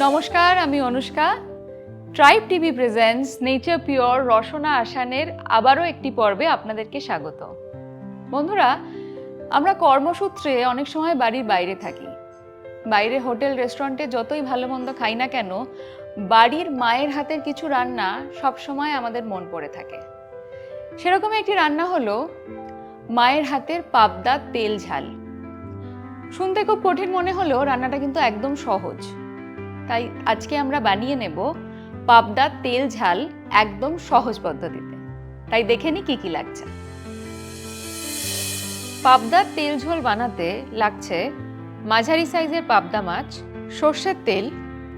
নমস্কার, আমি Anushka. Tribe TV presents nature pure Rasana আসানের আবারও একটি পর্বে আপনাদেরকে স্বাগত। বন্ধুরা, আমরা কর্মসূত্রে অনেক সময় বাড়ির বাইরে থাকি। বাইরে হোটেল রেস্টুরেন্টে যতই ভালো মন্দ খাই না কেন, বাড়ির মায়ের হাতের কিছু রান্না সবসময় আমাদের মন পড়ে থাকে। সেরকম একটি রান্না হলো মায়ের হাতের পাবদা তেল ঝাল। শুনতে খুব কঠিন মনে হলেও রান্নাটা কিন্তু একদম সহজ। তাই আজকে আমরা বানিয়ে নেব পাবদা তেল ঝাল একদম সহজ পদ্ধতিতে। তাই দেখে নি কি কি লাগছে। পাবদার তেল ঝোল বানাতে লাগছে মাঝারি সাইজের পাবদা মাছ, সর্ষের তেল,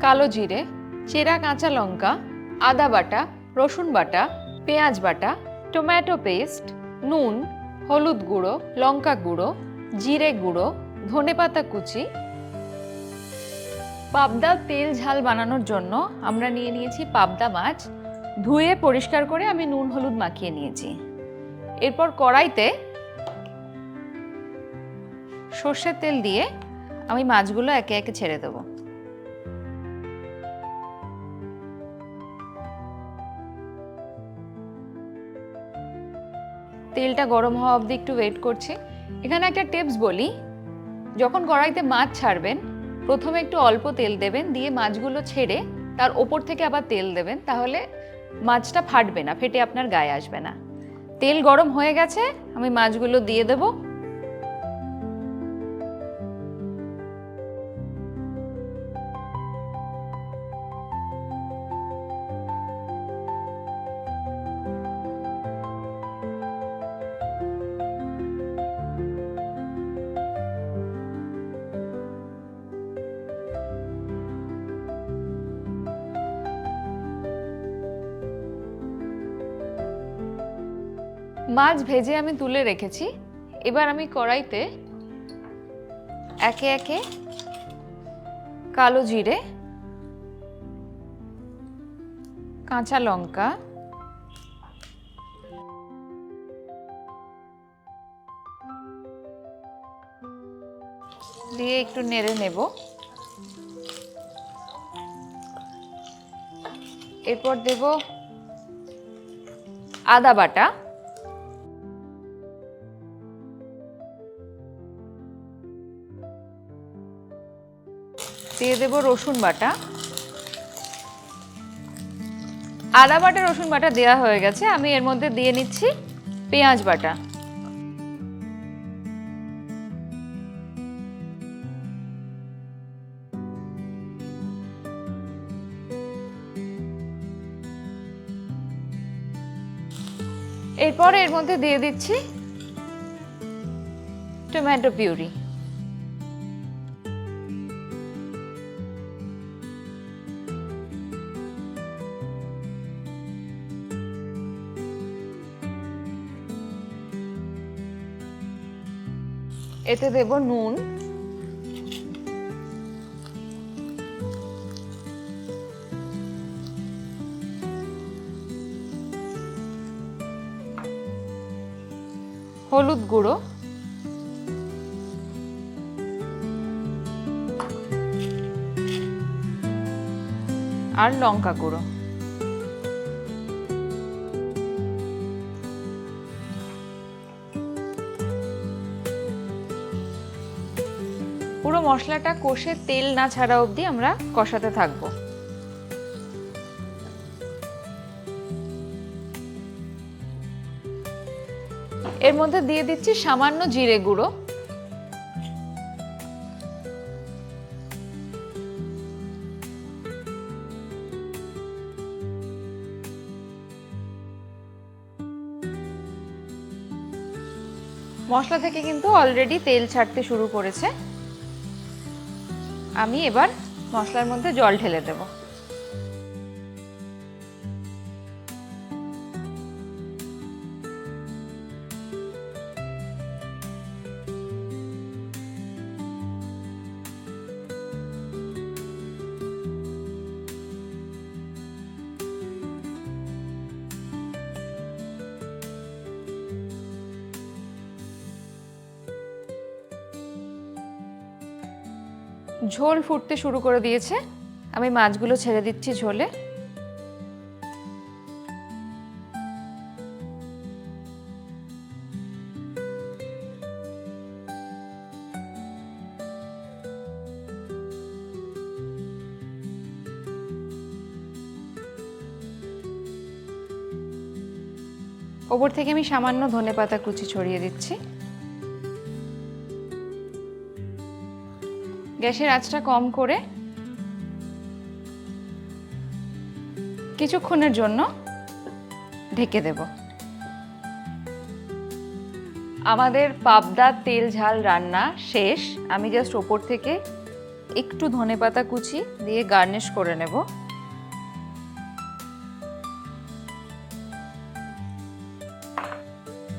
কালো জিরে, চেরা কাঁচা লঙ্কা, আদা বাটা, রসুন বাটা, পেঁয়াজ বাটা, টমেটো পেস্ট, নুন, হলুদ গুঁড়ো, লঙ্কা গুঁড়ো, জিরে গুঁড়ো, ধনেপাতা কুচি। পাবদা তেল ঝাল বানানোর জন্য আমরা নিয়ে নিয়েছি পাবদা মাছ। ধুয়ে পরিষ্কার করে আমি নুন হলুদ মাখিয়ে নিয়েছি। এরপর কড়াইতে সর্ষের তেল দিয়ে আমি মাছগুলো একে একে ছেড়ে দেব। তেলটা গরম হওয়া অবধি একটু ওয়েট করছি। এখানে একটা টিপস বলি, যখন কড়াইতে মাছ ছাড়বেন প্রথমে একটু অল্প তেল দেবেন, দিয়ে মাছগুলো ছেড়ে তার ওপর থেকে আবার তেল দেবেন, তাহলে মাছটা ফাটবে না, ফেটে আপনার গায়ে আসবে না। তেল গরম হয়ে গেছে, আমি মাছগুলো দিয়ে দেব। মাছ ভেজে আমি তুলে রেখেছি। এবার আমি কড়াইতে একে একে কালো জিরে, কাঁচা লঙ্কা, দিয়ে একটু নেড়ে নেব। এরপর দেব আদা বাটা, দিয়ে দেব রসুন বাটা। আদা বাটা রসুন বাটা দেওয়া হয়ে গেছে, আমি এর মধ্যে দিয়ে নিচ্ছি পেঁয়াজ বাটা। এরপর এর মধ্যে দিয়ে দিচ্ছি টমেটো পিউরি। এতে দেব নুন, হলুদ গুঁড়ো, আর লঙ্কা গুঁড়ো। পুরো মশলাটা কষে তেল না ছাড়া অবধি আমরা কষাতে থাকবো। এর মধ্যে দিয়ে দিচ্ছি সামান্য জিরে গুঁড়ো, মশলা থেকে কিন্তু অলরেডি তেল ছাড়তে শুরু করেছে। আমি এবার মশলার মধ্যে জল ঢেলে দেব। ঝোল ফুটতে শুরু করে দিয়েছে। আমি মাছগুলো ছেড়ে দিচ্ছি ঝোলে। ওপর থেকে আমি সামান্য ধনেপাতা কুচি ছড়িয়ে দিচ্ছি। গ্যাসের আঁচটা কম করে কিছুক্ষণের জন্য ঢেকে দেব। আমাদের পাবদা তেল ঝাল রান্না শেষ। আমি জাস্ট ওপর থেকে একটু ধনেপাতা কুচি দিয়ে গার্নিশ করে নেব।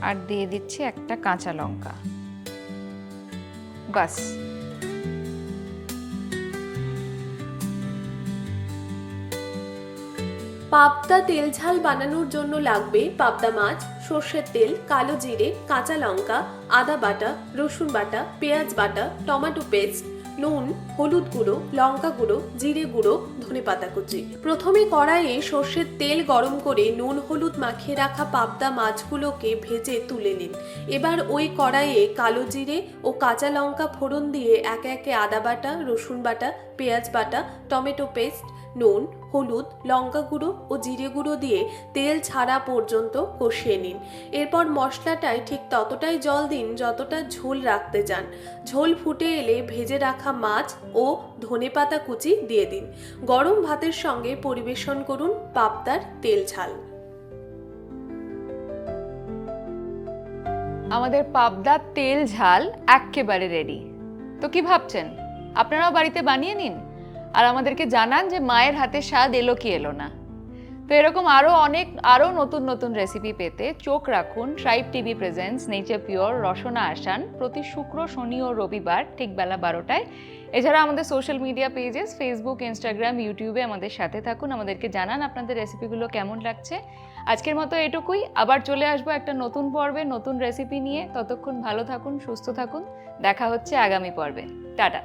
আর দিয়ে দিচ্ছি একটা কাঁচা লঙ্কা। বাস। পাবদা তেল ঝাল বানানোর জন্য লাগবে পাবদা মাছ, সর্ষের তেল, কালো জিরে, কাঁচা লঙ্কা, আদা বাটা, রসুন বাটা, পেঁয়াজ বাটা, টমেটো পেস্ট, নুন, হলুদ গুঁড়ো, লঙ্কা গুঁড়ো, জিরে গুঁড়ো, ধনেপাতা কুচি। প্রথমে কড়াইয়ে সর্ষের তেল গরম করে নুন হলুদ মাখিয়ে রাখা পাবদা মাছগুলোকে ভেজে তুলে নিন। এবার ওই কড়াইয়ে কালো জিরে ও কাঁচা লঙ্কা ফোড়ন দিয়ে একে একে আদা বাটা, রসুন বাটা, পেঁয়াজ বাটা, টমেটো পেস্ট, নুন, হলুদ, লঙ্কা গুঁড়ো ও জিরে গুঁড়ো দিয়ে তেল ছাড়া পর্যন্ত কষিয়ে নিন। এরপর মশলাটায় ঠিক ততটাই জল দিন যতটা ঝোল রাখতে চান। ঝোল ফুটে এলে ভেজে রাখা মাছ ও ধনেপাতা কুচি দিয়ে দিন। গরম ভাতের সঙ্গে পরিবেশন করুন পাবদার তেল ঝাল। আমাদের পাবদার তেল ঝাল এক্কেবারে রেডি। তো কি ভাবছেন? আপনারাও বাড়িতে বানিয়ে নিন আর আমাদেরকে জানান যে মায়ের হাতের স্বাদ এলো কি এলো না। তো এরকম আরও নতুন নতুন রেসিপি পেতে চোখ রাখুন tribe TV presents nature pure Rasana Asan প্রতি শুক্র, শনি ও রবিবার ঠিক বেলা 12টায়। এছাড়া আমাদের social media pages Facebook, Instagram, ইউটিউবে আমাদের সাথে থাকুন। আমাদেরকে জানান আপনাদের রেসিপিগুলো কেমন লাগছে। আজকের মতো এটুকুই। আবার চলে আসবো একটা নতুন পর্বে নতুন রেসিপি নিয়ে। ততক্ষণ ভালো থাকুন, সুস্থ থাকুন। দেখা হচ্ছে আগামী পর্বে। টাটা।